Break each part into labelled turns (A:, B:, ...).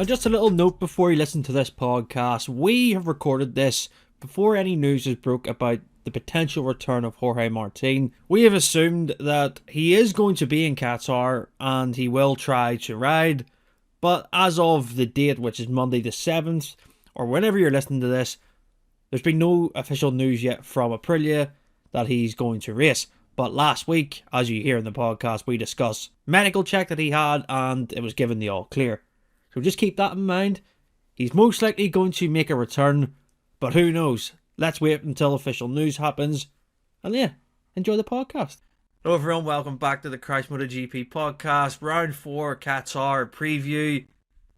A: Just a little note before you listen to this podcast. We have recorded this before any news is broke about the potential return of Jorge Martin. We have assumed that he is going to be in Qatar and he will try to ride. But as of the date, which is Monday the 7th, or whenever you're listening to this, there's been no official news yet from Aprilia that he's going to race. But last week, as you hear in the podcast, we discussed medical check that he had and it was given the all clear. So just keep that in mind. He's most likely going to make a return, but who knows? Let's wait until official news happens. And yeah, enjoy the podcast. Hello everyone, welcome back to the Christ MotoGP podcast. Round 4 Qatar preview.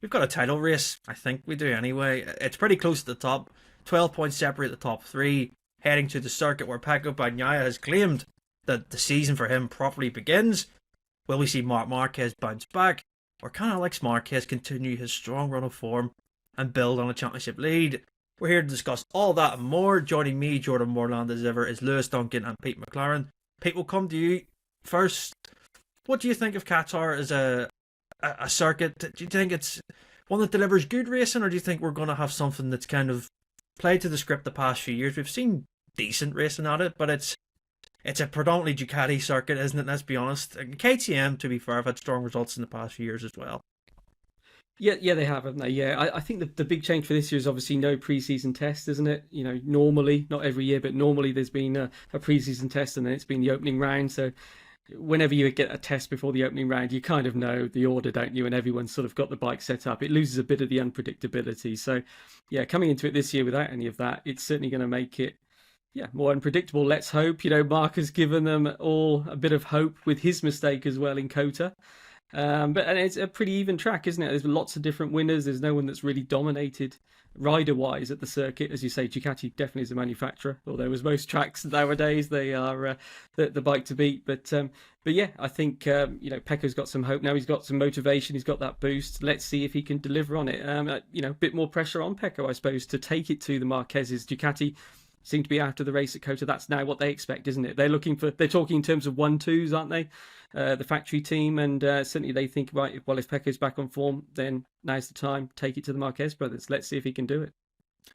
A: We've got a title race. I think we do anyway. It's pretty close to the top. 12 points separate the top 3. Heading to the circuit where Pecco Bagnaia has claimed that the season for him properly begins. Will we see Marc Marquez bounce back? Or can Alex Marquez continue his strong run of form and build on a championship lead? We're here to discuss all that and more. Joining me, Jordan Moreland as ever, is Lewis Duncan and Pete McLaren. Pete, will come to you first. What do you think of Qatar as a circuit? Do you think it's one that delivers good racing, or do you think we're going to have something that's kind of played to the script the past few years? We've seen decent racing at it, but it's a predominantly Ducati circuit, isn't it? Let's be honest. And KTM, to be fair, have had strong results in the past few years as well.
B: Yeah, they have, haven't they? Yeah, I think the big change for this year is obviously no pre-season test, isn't it? You know, normally, not every year, but normally there's been a pre-season test and then it's been the opening round. So whenever you get a test before the opening round, you kind of know the order, don't you? And everyone's sort of got the bike set up. It loses a bit of the unpredictability. So yeah, coming into it this year without any of that, it's certainly going to make it more unpredictable. Let's hope. You know, Marc has given them all a bit of hope with his mistake as well in Kota. And it's a pretty even track, isn't it? There's lots of different winners. There's no one that's really dominated rider-wise at the circuit. As you say, Ducati definitely is a manufacturer. Although as most tracks nowadays, they are the bike to beat. But yeah, I think Pecco's got some hope now. He's got some motivation. He's got that boost. Let's see if he can deliver on it. A bit more pressure on Pecco, I suppose, to take it to the Marquez's. Ducati seem to be after the race at Kota. That's now what they expect, isn't it? They're talking in terms of 1-2s, aren't they? The factory team, and certainly they think, right, well, if Pecco's back on form, then now's the time, take it to the Marquez brothers. Let's see if he can do it.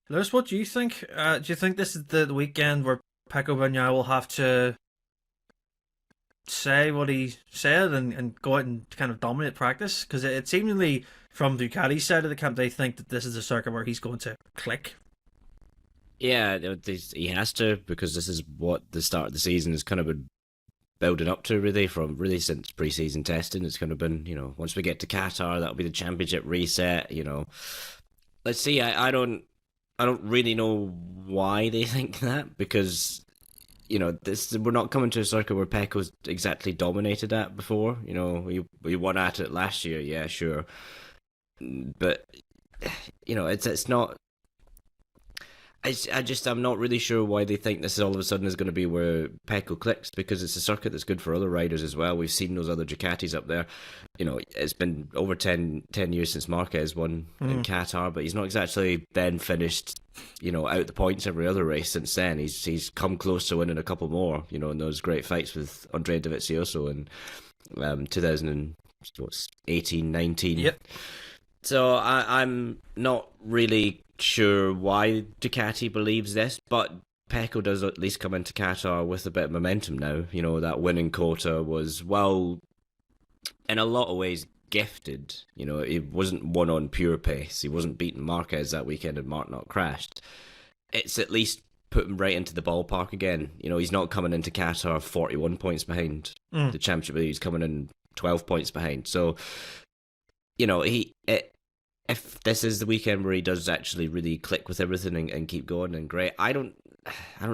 A: Lewis, what do you think? Do you think this is the weekend where Pecco Bagnaia will have to say what he said and go out and kind of dominate practice? Because it seemingly, from Ducati's side of the camp, they think that this is a circuit where he's going to click.
C: Yeah, he has to, because this is what the start of the season has kind of been building up to, really since pre-season testing. It's kind of been, once we get to Qatar, that'll be the championship reset. Let's see. I don't really know why they think that, because we're not coming to a circuit where Pecco's exactly dominated at before. We won at it last year, yeah, sure, but it's not. I'm not really sure why they think this all of a sudden is going to be where Pecco clicks, because it's a circuit that's good for other riders as well. We've seen those other Ducatis up there. It's been over 10 years since Marquez won in Qatar, but he's not exactly then finished, out the points every other race since then. He's come close to winning a couple more, in those great fights with Andrea Dovizioso in 2018, 19.
A: Yep.
C: So I'm not really sure why Ducati believes this, but Pecco does at least come into Qatar with a bit of momentum now. That winning Kota was, well, in a lot of ways gifted. It wasn't won on pure pace. He wasn't beating Marquez that weekend and Marc not crashed. It's at least put him right into the ballpark again. He's not coming into Qatar 41 points behind the championship. He's coming in 12 points behind. So, if this is the weekend where he does actually really click with everything and keep going, and great. I don't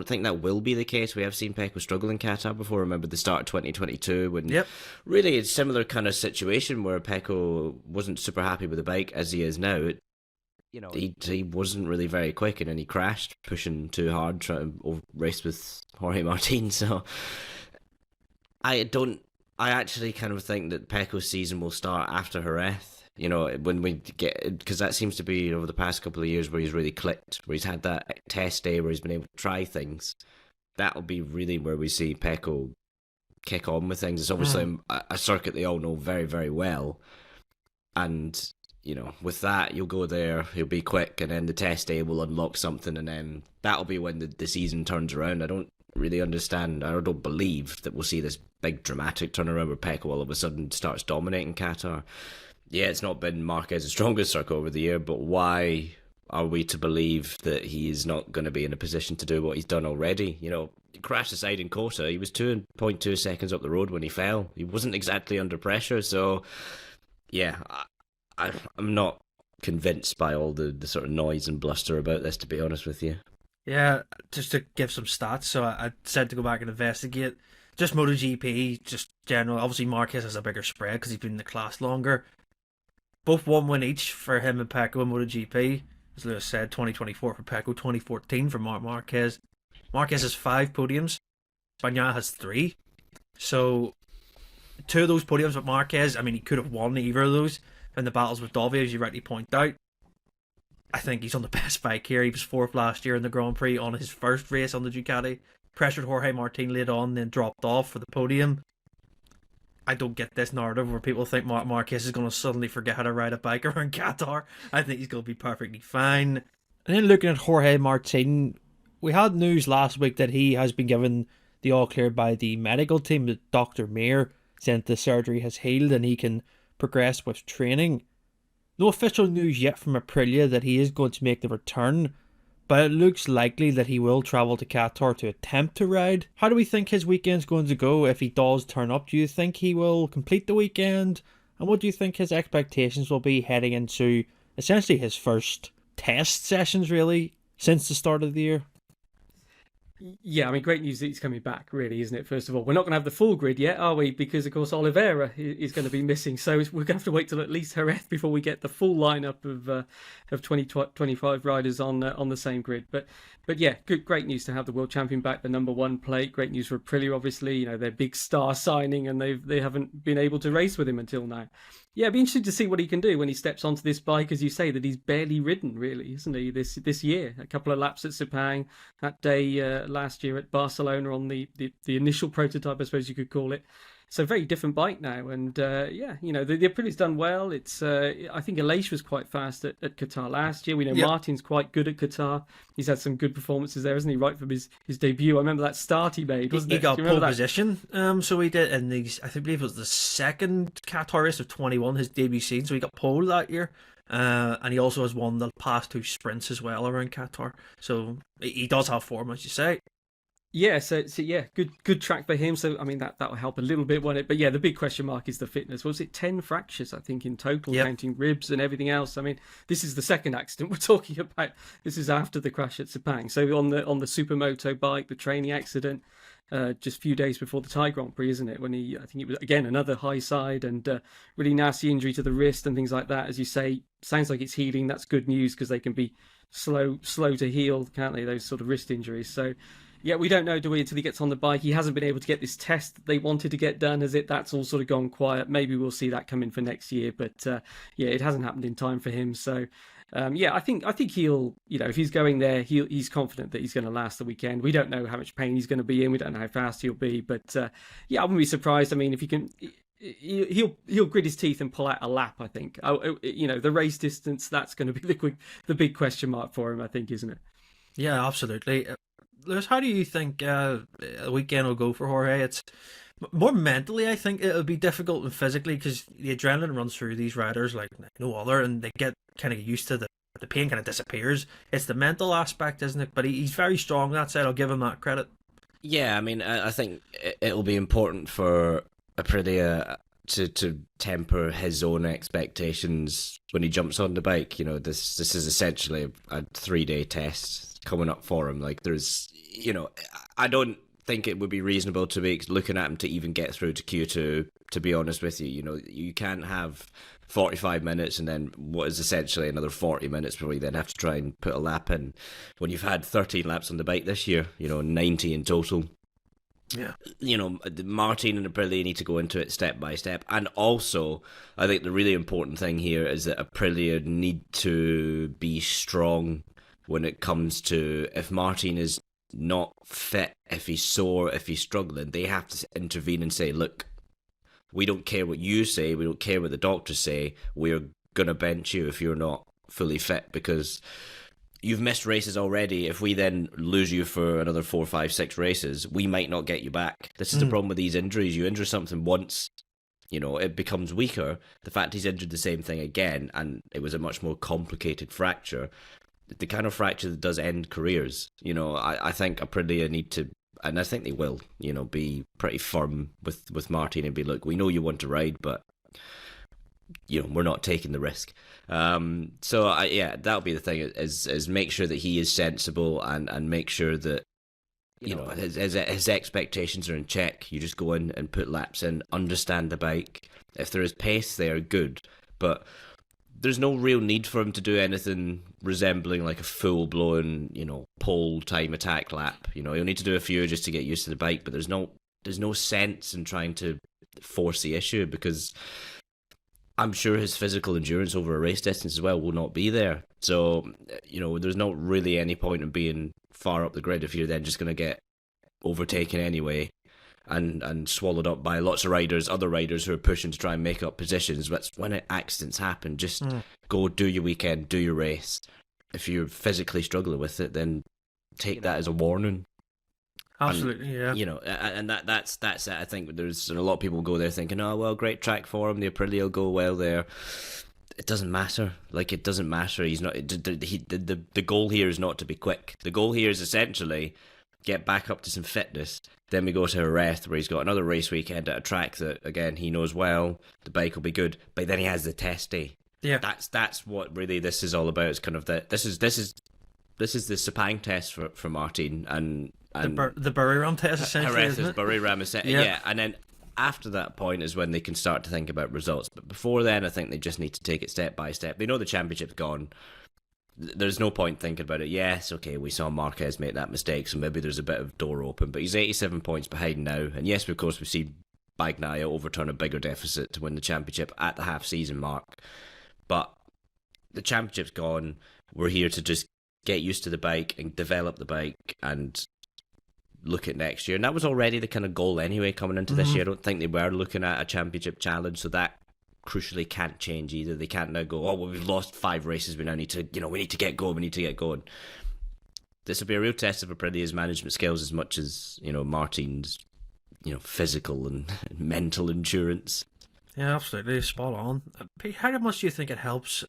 C: think that will be the case. We have seen Pecco struggle in Qatar before. Remember the start of 2022 when really it's a similar kind of situation where Pecco wasn't super happy with the bike as he is now. He wasn't really very quick, and then he crashed pushing too hard, trying to race with Jorge Martin. So I actually kind of think that Pecco's season will start after Jerez. When we get, because that seems to be over the past couple of years where he's really clicked, where he's had that test day where he's been able to try things. That'll be really where we see Pecco kick on with things. It's obviously a circuit they all know very, very well. And with that, you'll go there, he'll be quick, and then the test day will unlock something, and then that'll be when the season turns around. I don't really understand, I don't believe that we'll see this big dramatic turnaround where Pecco all of a sudden starts dominating Qatar. Yeah, it's not been Marquez's strongest circuit over the year, but why are we to believe that he's not going to be in a position to do what he's done already? He crashed aside in Qatar. He was 2.2 seconds up the road when he fell. He wasn't exactly under pressure, so yeah, I'm not convinced by all the sort of noise and bluster about this, to be honest with you.
A: Yeah, just to give some stats, so I said to go back and investigate. Just MotoGP, just general. Obviously, Marquez has a bigger spread because he's been in the class longer. Both 1 win each for him and Pecco in MotoGP. As Lewis said, 2024 for Pecco, 2014 for Marquez. Marquez has 5 podiums. Bagnaia has 3. So, 2 of those podiums with Marquez, he could have won either of those in the battles with Dovi, as you rightly point out. I think he's on the best bike here. He was 4th last year in the Grand Prix on his first race on the Ducati. Pressured Jorge Martin late on, then dropped off for the podium. I don't get this narrative where people think Marquez is going to suddenly forget how to ride a bike around Qatar. I think he's going to be perfectly fine. And then looking at Jorge Martin, we had news last week that he has been given the all clear by the medical team, that Dr. Mayer, saying the surgery has healed and he can progress with training. No official news yet from Aprilia that he is going to make the return, but it looks likely that he will travel to Qatar to attempt to ride. How do we think his weekend's going to go if he does turn up? Do you think he will complete the weekend? And what do you think his expectations will be heading into essentially his first test sessions, really, since the start of the year?
B: Yeah, great news that he's coming back, really, isn't it? First of all, we're not going to have the full grid yet, are we? Because, of course, Oliveira is going to be missing. So we're going to have to wait till at least Jerez before we get the full lineup of 25 riders on the same grid. But yeah, great news to have the world champion back, the number 1 plate. Great news for Aprilia, obviously. Their big star signing, and they haven't been able to race with him until now. Yeah, it'd be interesting to see what he can do when he steps onto this bike, as you say, that he's barely ridden, really, isn't he, this year? A couple of laps at Sepang, that day last year at Barcelona on the initial prototype, I suppose you could call it. So very different bike now, and the Aprilia's done well. It's I think Aleix was quite fast at Qatar last year. We know Martin's quite good at Qatar. He's had some good performances there, hasn't he? Right from his debut. I remember that start he made. He
A: got pole position. So he did in these. I believe it was the second Qatar race of 21, his debut season. So he got pole that year. And he also has won the past 2 sprints as well around Qatar. So he does have form, as you say.
B: Yeah, so yeah, good track for him. So that will help a little bit, won't it? But yeah, the big question mark is the fitness. Was it 10 fractures, I think, in total, counting ribs and everything else? This is the second accident we're talking about. This is after the crash at Sepang. So on the Supermoto bike, the training accident, just a few days before the Thai Grand Prix, isn't it? When I think it was again another high side and really nasty injury to the wrist and things like that. As you say, sounds like it's healing. That's good news because they can be slow to heal, can't they? Those sort of wrist injuries. So. Yeah, we don't know, do we, until he gets on the bike. He hasn't been able to get this test that they wanted to get done, has it? That's all sort of gone quiet. Maybe we'll see that come in for next year, but it hasn't happened in time for him. So, I think he'll, if he's going there, he's confident that he's going to last the weekend. We don't know how much pain he's going to be in. We don't know how fast he'll be, but I wouldn't be surprised. If he can, he'll grit his teeth and pull out a lap. I think, the race distance, that's going to be the big question mark for him. I think, isn't it?
A: Yeah, absolutely. Lewis, how do you think a weekend will go for Jorge? It's more mentally, I think it'll be difficult than physically because the adrenaline runs through these riders like no other, and they get kind of used to the pain kind of disappears. It's the mental aspect, isn't it? But he's very strong. That said, I'll give him that credit.
C: Yeah, I think it'll be important for Aprilia to temper his own expectations when he jumps on the bike. This is essentially a 3-day test coming up for him. There's, I don't think it would be reasonable to be looking at him to even get through to Q2, to be honest with you. You can't have 45 minutes and then what is essentially another 40 minutes before you then have to try and put a lap in when you've had 13 laps on the bike this year, 90 in total.
A: Yeah.
C: Martin and Aprilia need to go into it step by step. And also, I think the really important thing here is that Aprilia need to be strong when it comes to if Martin is not fit, if he's sore, if he's struggling, they have to intervene and say, look, we don't care what you say, we don't care what the doctors say, we're going to bench you if you're not fully fit, because you've missed races already. If we then lose you for another 4, 5, 6 races, we might not get you back. This is the problem with these injuries. You injure something once, it becomes weaker. The fact he's injured the same thing again, and it was a much more complicated fracture, the kind of fracture that does end careers. I think Aprilia need to, and I think they will, be pretty firm with Martin and be, look, we know you want to ride, but we're not taking the risk. That'll be the thing, is make sure that he is sensible and make sure that his expectations are in check. You just go in and put laps in, understand the bike. If there is pace there, good, but there's no real need for him to do anything resembling like a full-blown, pole time attack lap. He'll need to do a few just to get used to the bike, but there's no sense in trying to force the issue, because I'm sure his physical endurance over a race distance as well will not be there. So, there's not really any point in being far up the grid if you're then just going to get overtaken anyway and swallowed up by lots of other riders who are pushing to try and make up positions. But when accidents happen, just go do your weekend, do your race. If you're physically struggling with it, then take that as a warning.
A: Absolutely,
C: and,
A: yeah.
C: And that's it. I think there's a lot of people go there thinking, oh, well, great track for him, the Aprilia will go well there. It doesn't matter. It doesn't matter. He's not. The goal here is not to be quick. The goal here is essentially get back up to some fitness. Then we go to Jerez, where he's got another race weekend at a track that, again, he knows well. The bike will be good, but then he has the test day.
A: Yeah,
C: that's what really this is all about. It's kind of this is the Sepang test for Martin and
A: the Buriram test, essentially.
C: Jerez is Buriram, yeah. And then after that point is when they can start to think about results. But before then, I think they just need to take it step by step. They know the championship's gone. There's no point thinking about it. Yes, okay, we saw Marquez make that mistake, so maybe there's a bit of door open. But he's 87 points behind now. And yes, of course, we've seen Bagnaia overturn a bigger deficit to win the championship at the half-season mark. But the championship's gone. We're here to just get used to the bike and develop the bike and look at next year. And that was already the kind of goal anyway coming into this year. I don't think they were looking at a championship challenge, so that crucially can't change either. They can't now go, oh, well, we've lost 5 races, we now need to, we need to get going, This will be a real test of Aprilia's management skills as much as, Martin's, physical and mental endurance.
A: Yeah, absolutely, spot on. Pete, how much do you think it helps?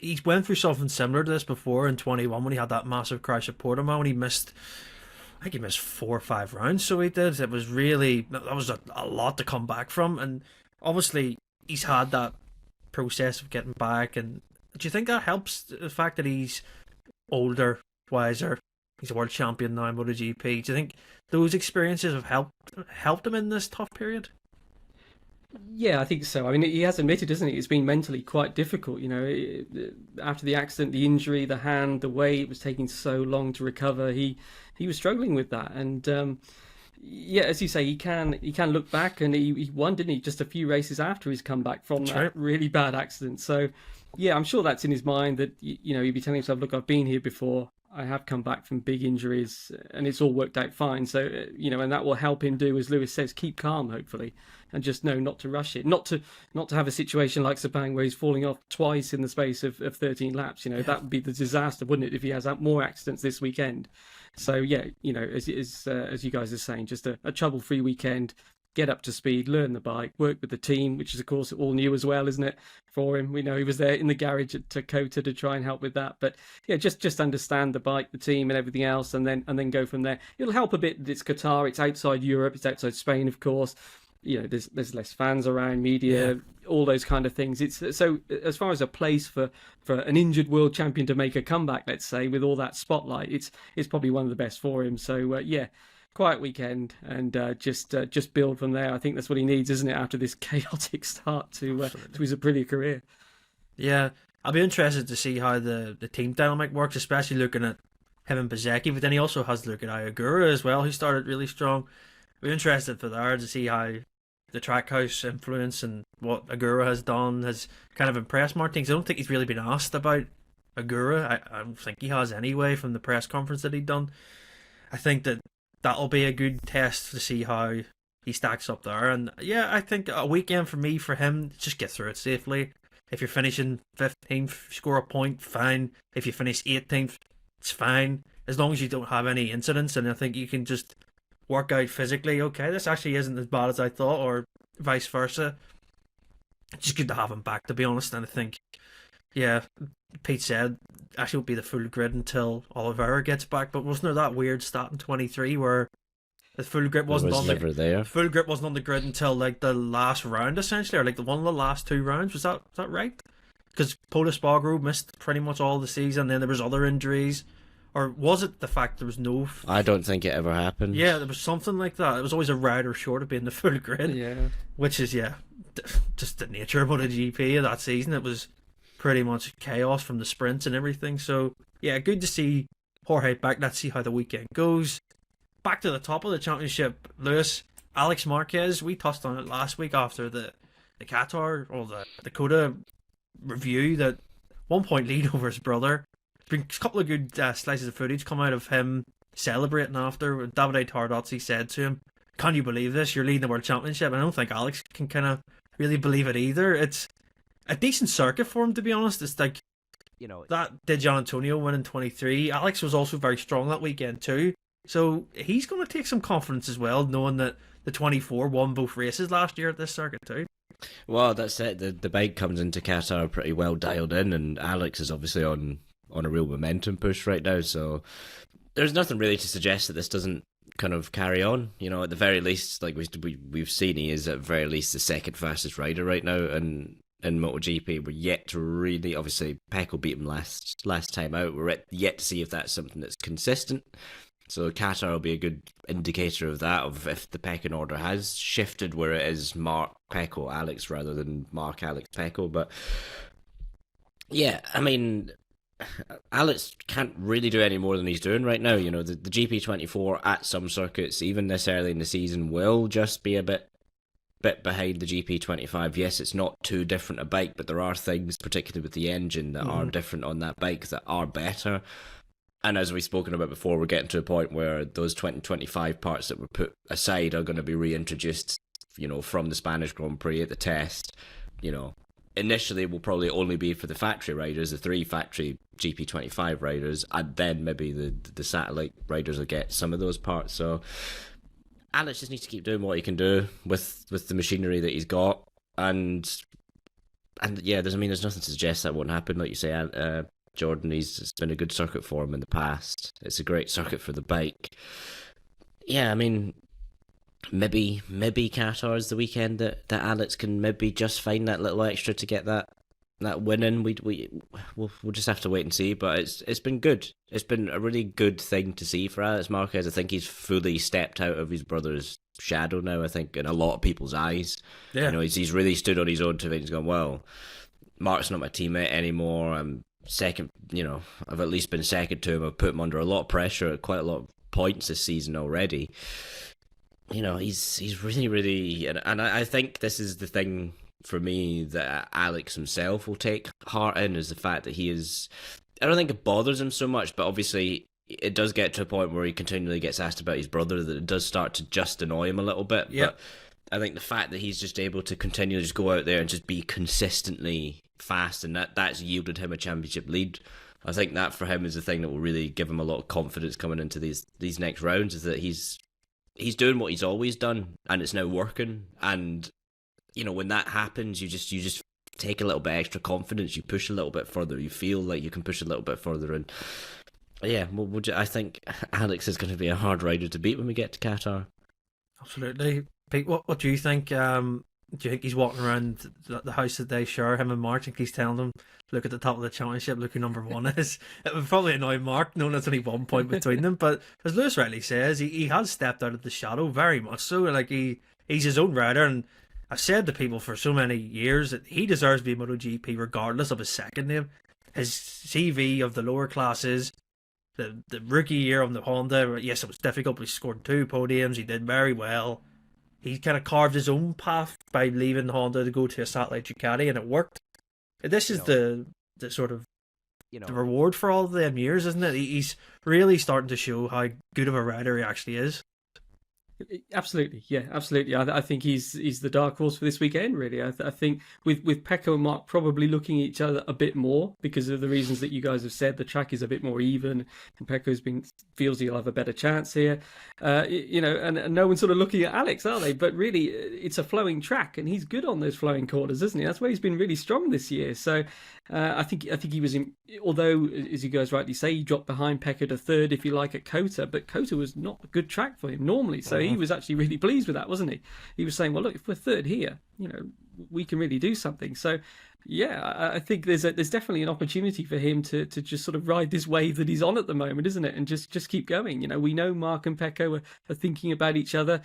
A: He went through something similar to this before in 21 when he had that massive crash at Portimao and he missed 4 or 5 rounds, so he did. It was really, that was a lot to come back from, and obviously he's had that process of getting back. And do you think that helps, the fact that he's older, wiser, he's a world champion now in MotoGP? Do you think those experiences have helped him in this tough period?
B: Yeah, I think so. I mean, he has admitted, isn't he? It's been mentally quite difficult, after the accident, the injury, the hand, the way it was taking so long to recover, he was struggling with that. And as you say, he can look back, and he won, didn't he, just a few races after his comeback from that really bad accident. So, yeah, I'm sure that's in his mind, that, he'd be telling himself, look, I've been here before. I have come back from big injuries and it's all worked out fine. So, and that will help him do, as Lewis says, keep calm, hopefully, and just know not to rush it. Not to have a situation like Sepang where he's falling off twice in the space of 13 laps. That would be the disaster, wouldn't it, if he has more accidents this weekend. So, yeah, as you guys are saying, just a trouble-free weekend. Get up to speed, learn the bike, work with the team, which is, of course, all new as well, isn't it, for him? We know he was there in the garage at Qatar to try and help with that. But, yeah, just understand the bike, the team and everything else, and then go from there. It'll help a bit that it's Qatar, it's outside Europe, it's outside Spain, of course. There's less fans around, media, all those kind of things. It's so, as far as a place for an injured world champion to make a comeback, let's say, with all that spotlight, it's probably one of the best for him. So, quiet weekend and just build from there. I think that's what he needs, isn't it, after this chaotic start to his Aprilia career. Yeah,
A: I'll be interested to see how the team dynamic works, especially looking at him and Bezzecchi, but then he also has to look at Ayagura as well, who started really strong. We're interested for there to see how the Trackhouse influence and what Agura has done has kind of impressed Martin. I don't think he's really been asked about Agura. I don't think he has anyway from the press conference that he'd done. I think that'll be a good test to see how he stacks up there. And yeah, I think a weekend for him, just get through it safely. If you're finishing 15th, score a point, fine. If you finish 18th, it's fine. As long as you don't have any incidents, and I think you can just work out physically, okay, this actually isn't as bad as I thought, or vice versa. It's just good to have him back, to be honest, and I think, yeah, Pete said, actually won't be the full grid until Oliveira gets back, but wasn't there that weird stat in 23 where the full grip wasn't on the full grip wasn't on the grid until like the last round essentially, or like the one of the last two rounds? Was that right? Because Pol Espargaro missed pretty much all the season. Then there was other injuries, or was it the fact there was no?
C: I don't think it ever happened.
A: Yeah, there was something like that. It was always a rider short of being the full grid.
B: Yeah,
A: which is just the nature of MotoGP of that season. It was pretty much chaos from the sprints and everything. So yeah, good to see Jorge back. Let's see how the weekend goes. Back to the top of the championship, Lewis. Alex Marquez, we touched on it last week after the Qatar or the Dakota review, that 1 point lead over his brother. Been a couple of good slices of footage come out of him celebrating after. Davide Tardozzi said to him, "Can you believe this? You're leading the World Championship." And I don't think Alex can kind of really believe it either. It's a decent circuit for him, to be honest. It's like, that did Gian Antonio win in 23. Alex was also very strong that weekend too. So he's going to take some confidence as well, knowing that the 24 won both races last year at this circuit too.
C: Well, that's it. The bike comes into Qatar pretty well dialed in, and Alex is obviously on a real momentum push right now. So there's nothing really to suggest that this doesn't kind of carry on. At the very least, like we've seen, he is at very least the second fastest rider right now, and in MotoGP, we're yet to really, obviously Pecco beat him last time out. We're yet to see if that's something that's consistent. So Qatar will be a good indicator of that, of if the pecking order has shifted where it is Marc, Pecco, Alex rather than Marc, Alex, Pecco. But yeah, I mean, Alex can't really do any more than he's doing right now. The GP24 at some circuits, even this early in the season, will just be a bit behind the GP25. Yes, it's not too different a bike, but there are things, particularly with the engine, that are different on that bike that are better. And as we've spoken about before, we're getting to a point where those 2025 parts that were put aside are going to be reintroduced, from the Spanish Grand Prix at the test. Initially will probably only be for the factory riders, the 3 factory GP25 riders, and then maybe the satellite riders will get some of those parts. So Alex just needs to keep doing what he can do with the machinery that he's got, and yeah, there's nothing to suggest that won't happen. Like you say, Jordan, it's been a good circuit for him in the past. It's a great circuit for the bike. Yeah, I mean, maybe Qatar's the weekend that Alex can maybe just find that little extra to get that win in. We'll just have to wait and see. But it's been good. It's been a really good thing to see for Alex Marquez. I think he's fully stepped out of his brother's shadow now, I think, in a lot of people's eyes. Yeah. He's really stood on his own 2 feet and gone, well, Mark's not my teammate anymore. I'm second, I've at least been second to him. I've put him under a lot of pressure at quite a lot of points this season already. He's really, really, and I think this is the thing for me that Alex himself will take heart in, is the fact that he is, I don't think it bothers him so much, but obviously it does get to a point where he continually gets asked about his brother, that it does start to just annoy him a little bit. Yeah. But I think the fact that he's just able to continually just go out there and just be consistently fast, and that's yielded him a championship lead. I think that for him is the thing that will really give him a lot of confidence coming into these next rounds, is that he's doing what he's always done, and it's now working. And when that happens, you just take a little bit extra confidence, you push a little bit further, you feel like you can push a little bit further, and yeah, I think Alex is going to be a hard rider to beat when we get to Qatar.
A: Absolutely. Pete, what do you think? Do you think he's walking around the house that they share, him and Marc, and he's telling them, look at the top of the championship, look who number 1 is? It would probably annoy Marc, knowing there's only 1 point between them. But as Lewis rightly says, he has stepped out of the shadow very much so. Like he's his own rider, and I've said to people for so many years that he deserves to be MotoGP regardless of his second name. His CV of the lower classes, the rookie year on the Honda, yes, it was difficult, but he scored 2 podiums, he did very well. He kind of carved his own path by leaving Honda to go to a satellite Ducati, and it worked. This is the sort of the reward for all of them years, isn't it? He's really starting to show how good of a rider he actually is.
B: Absolutely, yeah, absolutely. I think he's the dark horse for this weekend. Really, I think with Pecco and Marc probably looking at each other a bit more because of the reasons that you guys have said. The track is a bit more even, and Pecco's feels he'll have a better chance here. And no one's sort of looking at Alex, are they? But really, it's a flowing track, and he's good on those flowing corners, isn't he? That's where he's been really strong this year. So I think he was in. Although, as you guys rightly say, he dropped behind Pecco to third, if you like, at Kota, but Kota was not a good track for him normally. So he was actually really pleased with that, wasn't he? He was saying, well, look, if we're third here, we can really do something. So, yeah, I think there's definitely an opportunity for him to just sort of ride this wave that he's on at the moment, isn't it? And just keep going. We know Marc and Pecco are thinking about each other.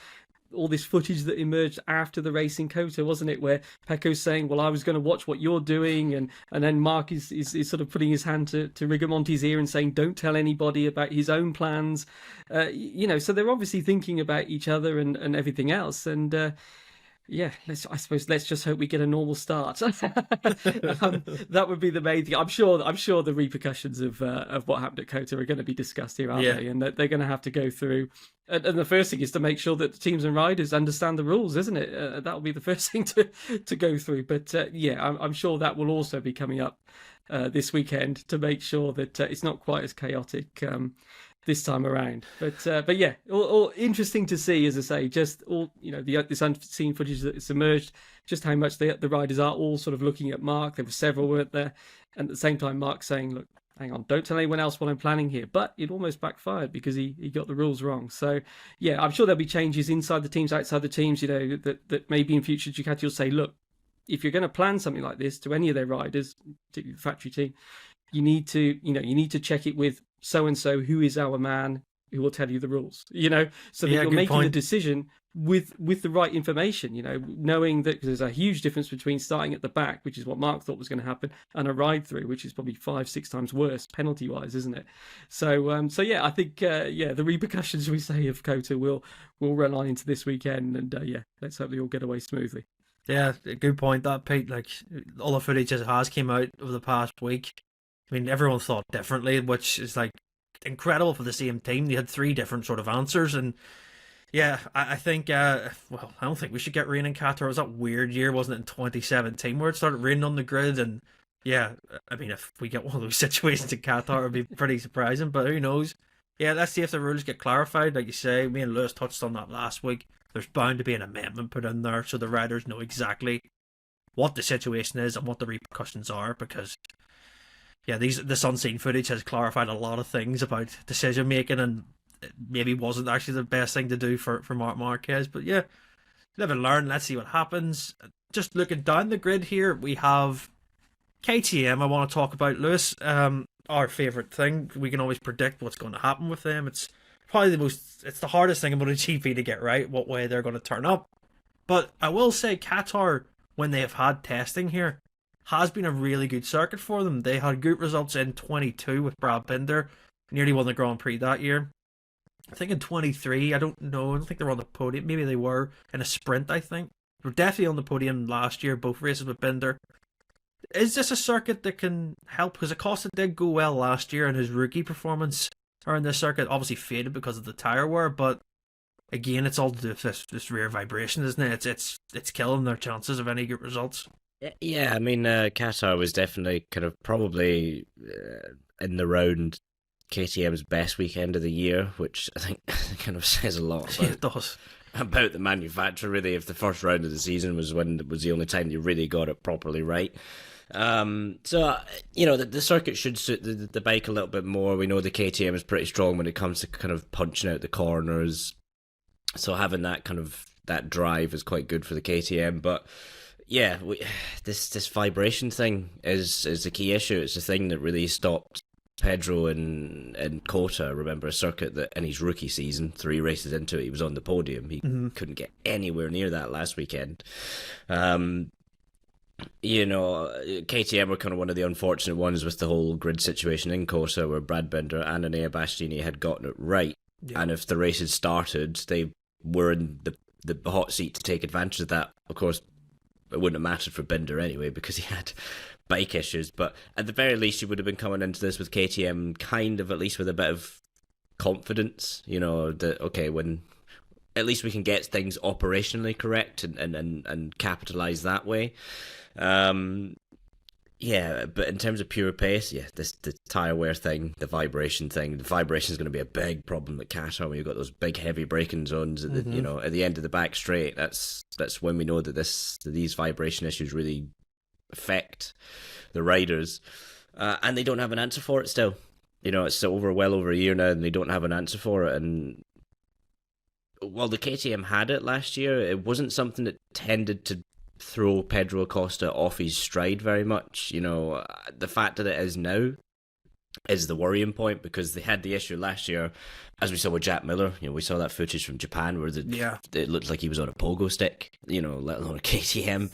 B: All this footage that emerged after the race in Kota, wasn't it, where Pecco's saying, well, I was going to watch what you're doing, and then Marc is sort of putting his hand to Rigamonti's ear and saying, don't tell anybody about his own plans. So they're obviously thinking about each other and everything else. And let's just hope we get a normal start. That would be the main thing. I'm sure the repercussions of what happened at Kota are going to be discussed here, aren't they? And that they're going to have to go through. And the first thing is to make sure that the teams and riders understand the rules, isn't it? That'll be the first thing to go through. But I'm sure that will also be coming up this weekend to make sure that it's not quite as chaotic this time around. But yeah, all interesting to see, as I say, just all this unseen footage that's emerged, just how much the riders are all sort of looking at Marc. There were several, weren't there? And at the same time, Marc saying, look, hang on, don't tell anyone else what I'm planning here. But it almost backfired because he got the rules wrong. So yeah, I'm sure there'll be changes inside the teams, outside the teams, that maybe in future Ducati will say, look, if you're going to plan something like this to any of their riders, particularly the factory team, you need to check it with so-and-so who is our man who will tell you the rules, so that you're making the decision with the right information, knowing that there's a huge difference between starting at the back, which is what Marc thought was going to happen, and a ride through, which is probably 5-6 times worse penalty wise, isn't it? So I think the repercussions, we say, of Kota will run on into this weekend, and let's hope they all get away smoothly.
A: Yeah, good point that, Pete. Like, all the footage that has came out over the past week, I mean, everyone thought differently, which is like incredible for the same team. They had 3 different sort of answers, and yeah, I think, I don't think we should get rain in Qatar. It was that weird year, wasn't it, in 2017, where it started raining on the grid, and yeah, I mean, if we get one of those situations in Qatar, it would be pretty surprising, but who knows? Yeah, let's see if the rules get clarified. Like you say, me and Lewis touched on that last week. There's bound to be an amendment put in there so the riders know exactly what the situation is and what the repercussions are, because yeah, this unseen footage has clarified a lot of things about decision making, and it maybe wasn't actually the best thing to do for Marc Marquez. But yeah, live and learn. Let's see what happens. Just looking down the grid here, we have KTM. I want to talk about, Lewis. Our favourite thing. We can always predict what's going to happen with them. It's probably it's the hardest thing in MotoGP to get right, what way they're going to turn up. But I will say Qatar, when they have had testing here, has been a really good circuit for them. They had good results in 22 with Brad Binder, nearly won the Grand Prix that year. I think in 23, I don't know, I don't think they were on the podium. Maybe they were in a sprint, I think. They were definitely on the podium last year, both races with Binder. Is this a circuit that can help? Because Acosta did go well last year, and his rookie performance around this circuit obviously faded because of the tyre wear, but again, it's all to do with this rear vibration, isn't it? It's killing their chances of any good results.
C: Yeah, I mean, Qatar was definitely kind of probably in the round KTM's best weekend of the year, which I think kind of says a lot
A: Yeah, it does.
C: About the manufacturer, really. If the first round of the season was the only time you really got it properly right. So, the circuit should suit the bike a little bit more. We know the KTM is pretty strong when it comes to kind of punching out the corners. So having that drive is quite good for the KTM. But yeah, this vibration thing is the key issue. It's the thing that really stopped Pedro in Kota. Remember, a circuit that in his rookie season, 3 races into it, he was on the podium. He couldn't get anywhere near that last weekend. KTM were kind of one of the unfortunate ones with the whole grid situation in Kota, where Brad Binder and Enea Bastianini had gotten it right. Yeah. And if the race had started, they were in the hot seat to take advantage of that. Of course, it wouldn't have mattered for Binder anyway, because he had bike issues, but at the very least you would have been coming into this with KTM kind of at least with a bit of confidence, that okay, when at least we can get things operationally correct and capitalize that way. Yeah, but in terms of pure pace, the tyre wear thing, the vibration thing, the vibration is going to be a big problem at Qatar when you've got those big heavy braking zones at the, at the end of the back straight. That's when we know that these vibration issues really affect the riders, and they don't have an answer for it still. It's well over a year now, and they don't have an answer for it. And while the KTM had it last year, it wasn't something that tended to throw Pedro Acosta off his stride very much. The fact that it is now is the worrying point, because they had the issue last year, as we saw with Jack Miller. We saw that footage from Japan where it looked like he was on a pogo stick, let alone a KTM.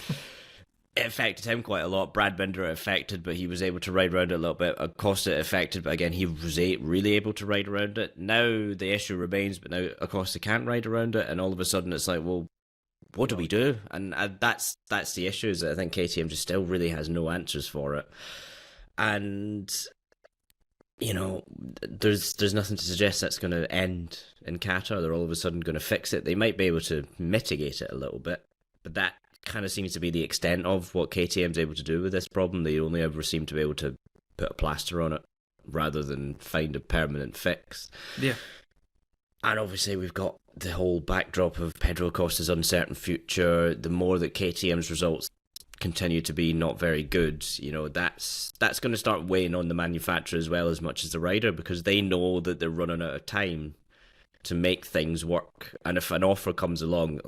C: It affected him quite a lot. Brad Binder affected, but he was able to ride around it a little bit. Acosta affected, but again, he was really able to ride around it. Now the issue remains, but now Acosta can't ride around it, and all of a sudden it's like, well, what do we do? And that's the issue, is that I think KTM just still really has no answers for it. And, there's nothing to suggest that's going to end in Qatar. They're all of a sudden going to fix it. They might be able to mitigate it a little bit, but that kind of seems to be the extent of what KTM's able to do with this problem. They only ever seem to be able to put a plaster on it rather than find a permanent fix.
A: Yeah.
C: And obviously we've got the whole backdrop of Pedro Acosta's uncertain future. The more that KTM's results continue to be not very good, that's going to start weighing on the manufacturer as well as much as the rider, because they know that they're running out of time to make things work. And if an offer comes along,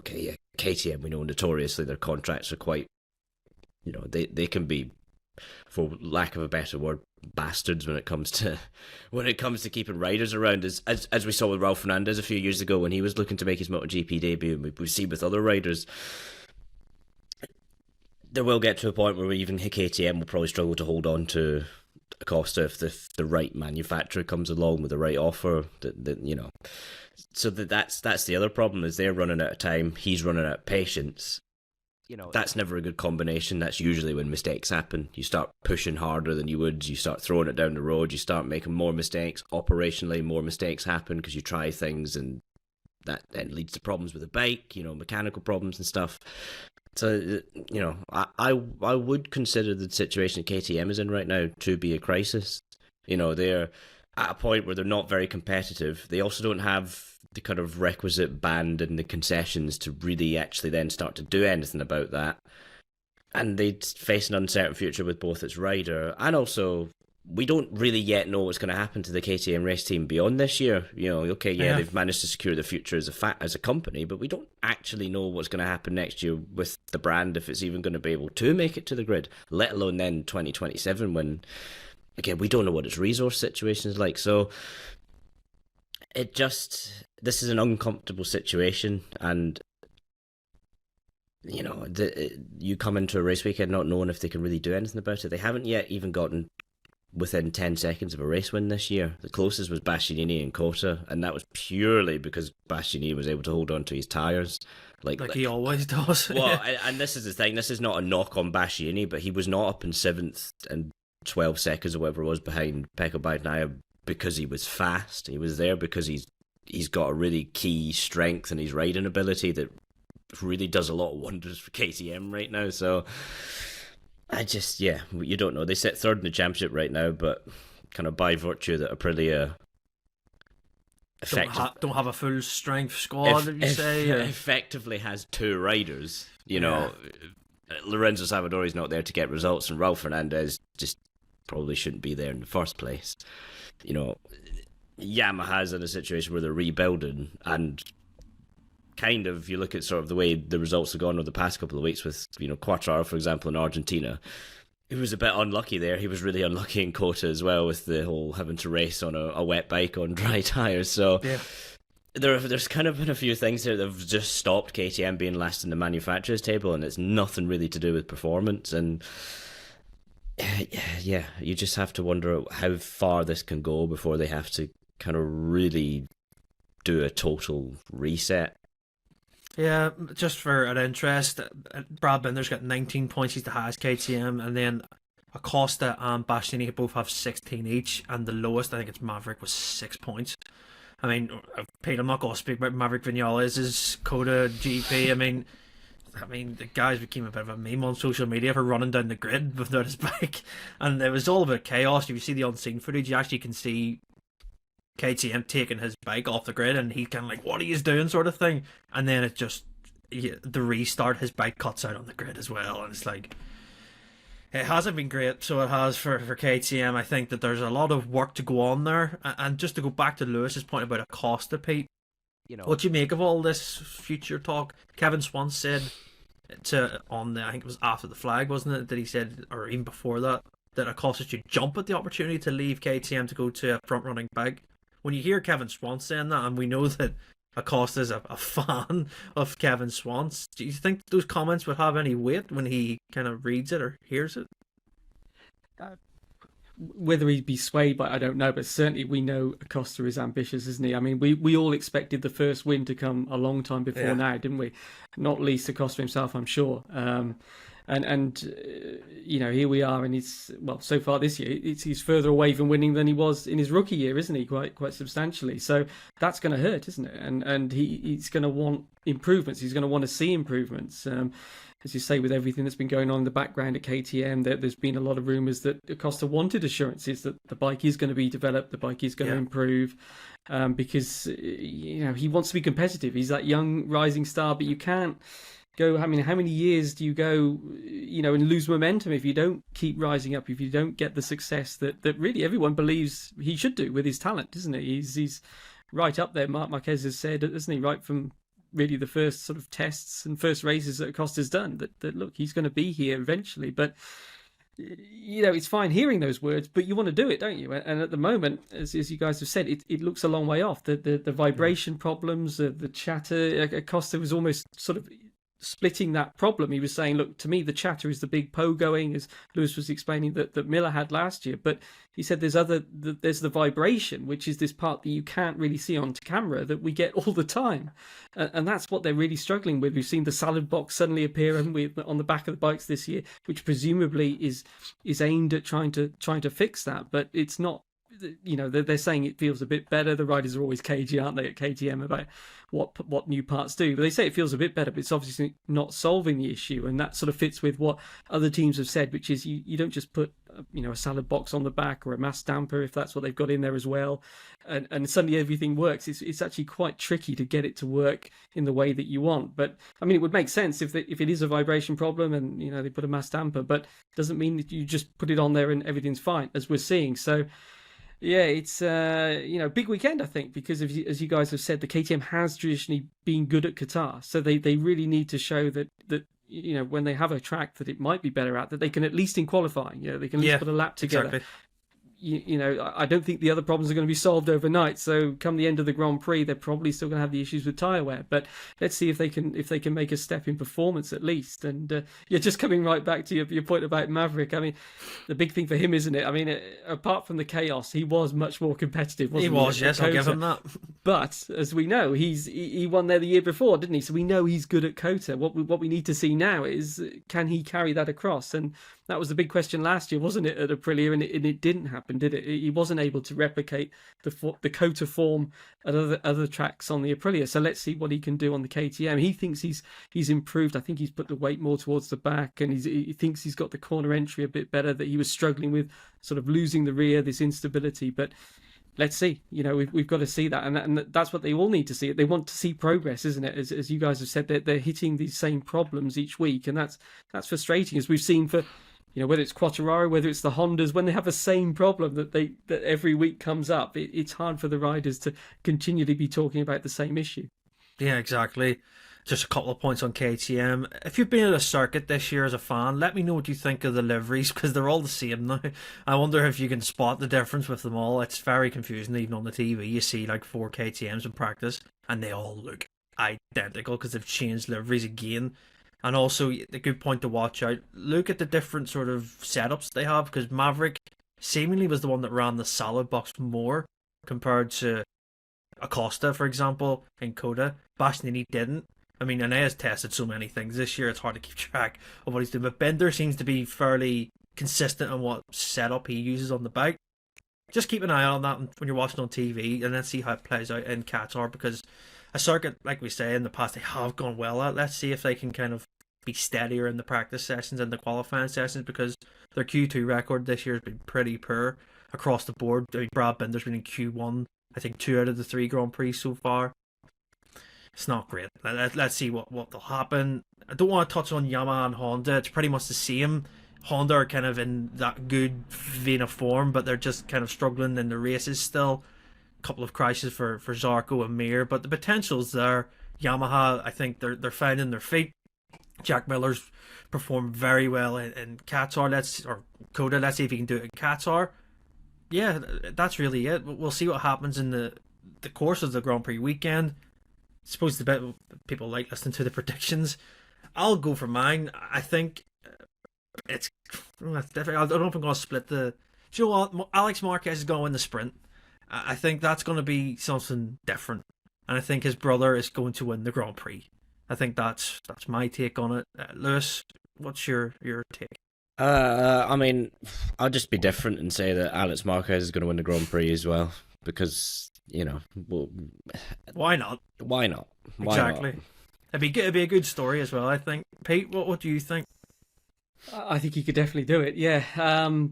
C: KTM, we know notoriously their contracts are quite, they can be, for lack of a better word, bastards when it comes to keeping riders around, as we saw with Raul Fernandez a few years ago when he was looking to make his MotoGP debut, and we see with other riders. There will get to a point where even KTM will probably struggle to hold on to Acosta if the right manufacturer comes along with the right offer. So that's the other problem, is they're running out of time, he's running out of patience. That's never a good combination. That's usually when mistakes happen. You start pushing harder than you would, you start throwing it down the road, you start making more mistakes. Operationally, more mistakes happen because you try things, and that then leads to problems with the bike, mechanical problems and stuff. So, I would consider the situation KTM is in right now to be a crisis. They're at a point where they're not very competitive. They also don't have the kind of requisite band and the concessions to really actually then start to do anything about that. And they face an uncertain future with both its rider, and also we don't really yet know what's going to happen to the KTM race team beyond this year. They've managed to secure the future as a company, but we don't actually know what's going to happen next year with the brand, if it's even going to be able to make it to the grid, let alone then 2027, when, again, we don't know what its resource situation is like. So this is an uncomfortable situation, and you come into a race weekend not knowing if they can really do anything about it. They haven't yet even gotten within 10 seconds of a race win this year. The closest was Bastianini and Cota, and that was purely because Bastianini was able to hold on to his tyres. Like
A: he always does.
C: Well, and this is the thing, this is not a knock on Bastianini, but he was not up in 7th and 12 seconds or whatever it was behind Pecco Bagnaia because he was fast. He was there because he's got a really key strength in his riding ability that really does a lot of wonders for KTM right now. So you don't know. They sit 3rd in the championship right now, but kind of by virtue that Aprilia
A: don't have a full strength squad,
C: effectively has 2 riders. Lorenzo Savadori's not there to get results, and Raul Fernandez just probably shouldn't be there in the first place. Yamaha's in a situation where they're rebuilding, and kind of, you look at sort of the way the results have gone over the past couple of weeks with, Quartararo, for example, in Argentina. He was a bit unlucky there. He was really unlucky in Cota as well, with the whole having to race on a wet bike on dry tyres. So there's kind of been a few things here that have just stopped KTM being last in the manufacturer's table, and it's nothing really to do with performance. And you just have to wonder how far this can go before they have to kind of really do a total reset.
A: Yeah, just for an interest, Brad Binder's got 19 points. He's the highest KTM, and then Acosta and Bastianini both have 16 each, and the lowest, I think it's Maverick, was 6 points. I mean, Pete, I'm not going to speak about Maverick Vinales' Qatar GP. I mean, the guys became a bit of a meme on social media for running down the grid without his bike, and it was all about chaos. If you see the unseen footage, you actually can see KTM taking his bike off the grid, and he's kind of like, "What are you doing?" sort of thing. And then it just the restart, his bike cuts out on the grid as well, and it's like, it hasn't been great. So it has for KTM. I think that there's a lot of work to go on there, and just to go back to Lewis's point about Acosta, Pete. What do you make of all this future talk? Kevin Swan said I think it was after the flag, wasn't it, that he said, or even before that Acosta should jump at the opportunity to leave KTM to go to a front-running bike. When you hear Kevin Swan saying that, and we know that Acosta is a fan of Kevin Swan's, do you think those comments would have any weight when he kind of reads it or hears it?
B: Whether he'd be swayed by it, I don't know, but certainly we know Acosta is ambitious, isn't he? I mean, we all expected the first win to come a long time before now, didn't we? Not least Acosta himself, I'm sure. Here we are, and so far this year, he's further away from winning than he was in his rookie year, isn't he? Quite substantially. So that's going to hurt, isn't it? And he's going to want improvements. He's going to want to see improvements. As you say, with everything that's been going on in the background at KTM, there's been a lot of rumours that Acosta wanted assurances that the bike is going to be developed, the bike is going to improve, because he wants to be competitive. He's that young rising star, but you can't go. I mean, how many years do you go, and lose momentum if you don't keep rising up, if you don't get the success that really everyone believes he should do with his talent, isn't he? He's right up there. Marc Marquez has said, isn't he, right from really the first sort of tests and first races that Acosta's done, that look, he's going to be here eventually. But it's fine hearing those words, but you want to do it, don't you? And at the moment, as you guys have said, it looks a long way off. The vibration problems, the chatter. Acosta was almost sort of splitting that problem. He was saying, look, to me, the chatter is the big going, as Lewis was explaining that Miller had last year. But he said there's the vibration, which is this part that you can't really see on camera that we get all the time. And that's what they're really struggling with. We've seen the salad box suddenly appear on the back of the bikes this year, which presumably is aimed at trying to fix that. But it's not. They're saying it feels a bit better. The riders are always cagey, aren't they, at KTM about what new parts do? But they say it feels a bit better, but it's obviously not solving the issue. And that sort of fits with what other teams have said, which is you don't just put a salad box on the back or a mass damper, if that's what they've got in there as well, and suddenly everything works. It's actually quite tricky to get it to work in the way that you want. But I mean, it would make sense if it is a vibration problem and they put a mass damper, but it doesn't mean that you just put it on there and everything's fine, as we're seeing. So yeah, it's big weekend, I think, because as you guys have said, the KTM has traditionally been good at Qatar, so they really need to show that when they have a track that it might be better at, that they can at least in qualifying, they can at least put a lap together.
A: Exactly.
B: I don't think the other problems are going to be solved overnight. So come the end of the Grand Prix, they're probably still going to have the issues with tyre wear. But let's see if they can make a step in performance at least. And just coming right back to your point about Maverick. I mean, the big thing for him, isn't it? I mean, apart from the chaos, he was much more competitive. Wasn't he?
A: He was, yes, I'll give him that.
B: But as we know, he won there the year before, didn't he? So we know he's good at Qatar. What we need to see now is, can he carry that across? And that was the big question last year, wasn't it, at Aprilia? And it didn't happen, did it? He wasn't able to replicate the Qatar form at other tracks on the Aprilia. So let's see what he can do on the KTM. He thinks he's improved. I think he's put the weight more towards the back, and he thinks he's got the corner entry a bit better, that he was struggling with, sort of losing the rear, this instability. But let's see. We've got to see that, and that's what they all need to see. They want to see progress, isn't it? As you guys have said, they're hitting these same problems each week, and that's frustrating, as we've seen for, whether it's Quartararo, whether it's the Hondas, when they have the same problem that every week comes up, it's hard for the riders to continually be talking about the same issue.
A: Yeah, exactly. Just a couple of points on KTM. If you've been at a circuit this year as a fan, let me know what you think of the liveries, because they're all the same now. I wonder if you can spot the difference with them all. It's very confusing. Even on the TV, you see like 4 KTMs in practice, and they all look identical because they've changed liveries again. And also, a good point to watch out, look at the different sort of setups they have, because Maverick seemingly was the one that ran the salad box more compared to Acosta, for example, in Qatar. Bastianini didn't. I mean, Inea's tested so many things this year, it's hard to keep track of what he's doing. But Bender seems to be fairly consistent on what setup he uses on the bike. just keep an eye on that when you're watching on TV, and then see how it plays out in Qatar, because a circuit, like we say in the past, they have gone well at. Let's see if they can kind of be steadier in the practice sessions and the qualifying sessions, because their Q2 record this year has been pretty poor across the board. I mean, Brad Binder's been in Q1, I think 2 out of the 3 Grand Prix so far. It's not great. Let's see what will happen. I don't want to touch on Yamaha and Honda. It's pretty much the same. Honda are kind of in that good vein of form, but they're just kind of struggling in the races still. A couple of crashes for Zarco and Mir, but the potential's there. Yamaha, I think they're finding their feet. Jack Miller's performed very well in Qatar. Or Coda. Let's see if he can do it in Qatar. Yeah, that's really it. We'll see what happens in the course of the Grand Prix weekend. I suppose the bit people like listening to the predictions. I'll go for mine. I think it's different. I don't know if I'm going to split the. Do you know what? Alex Marquez is going to win the sprint. I think that's going to be something different, and I think his brother is going to win the Grand Prix. I think that's my take on it. Lewis, what's your take?
C: I mean, I'll just be different and say that Alex Marquez is going to win the Grand Prix as well, because, you know, well,
A: why not?
C: Why not?
A: Exactly. It'd be a good story as well, I think. Pete, what do you think?
B: I think he could definitely do it, yeah.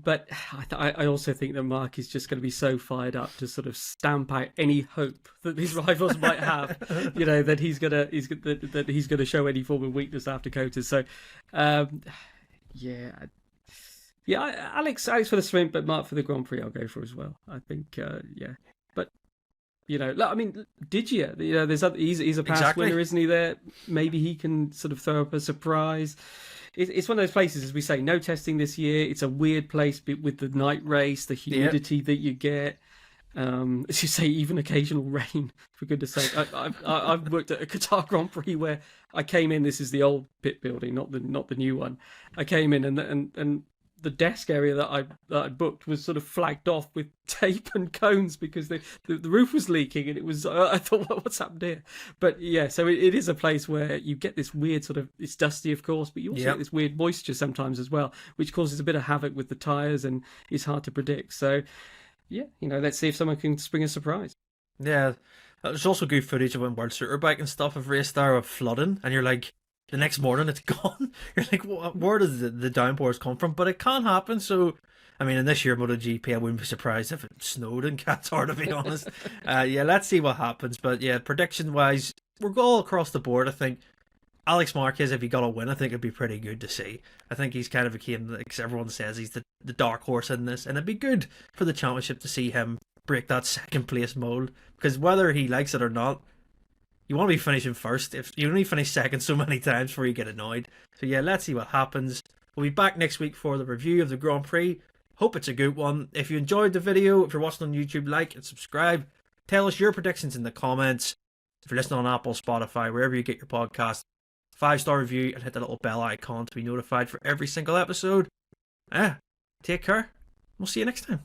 B: But I also think that Marc is just going to be so fired up to sort of stamp out any hope that these rivals might have. You know, that he's gonna show any form of weakness after Cota. So, yeah, Alex for the sprint, but Marc for the Grand Prix, I'll go for as well. I think, yeah, but. You know, I mean, Digia, you know, he's a past winner, isn't he? There, maybe he can sort of throw up a surprise. It's one of those places, as we say, no testing this year. It's a weird place with the night race, the humidity that you get. As you say, even occasional rain. For goodness sake, I've worked at a Qatar Grand Prix where I came in. This is the old pit building, not the new one. I came in and the desk area that I booked was sort of flagged off with tape and cones because the roof was leaking, and it was I thought, what's happened here? But yeah, so it is a place where you get this weird sort of, it's dusty of course, but you also get this weird moisture sometimes as well, which causes a bit of havoc with the tyres and is hard to predict. So yeah, you know, let's see if someone can spring a surprise.
A: Yeah, there's also good footage of when World Superbike and stuff have raced there of flooding, and you're like, the next morning it's gone. You're like, where does the downpours come from? But it can happen. So, I mean, in this year MotoGP, I wouldn't be surprised if it snowed in Qatar, to be honest. Yeah, let's see what happens. But yeah, prediction-wise, we're all across the board. I think Alex Marquez, if he got a win, I think it'd be pretty good to see. I think he's kind of became, like everyone says, he's the dark horse in this. And it'd be good for the championship to see him break that second place mold. Because whether he likes it or not, you want to be finishing first. If you only finish second so many times before you get annoyed. So yeah, let's see what happens. We'll be back next week for the review of the Grand Prix. Hope it's a good one. If you enjoyed the video, if you're watching on YouTube, like and subscribe. Tell us your predictions in the comments. If you're listening on Apple, Spotify, wherever you get your podcast, 5-star review and hit the little bell icon to be notified for every single episode. Take care. We'll see you next time.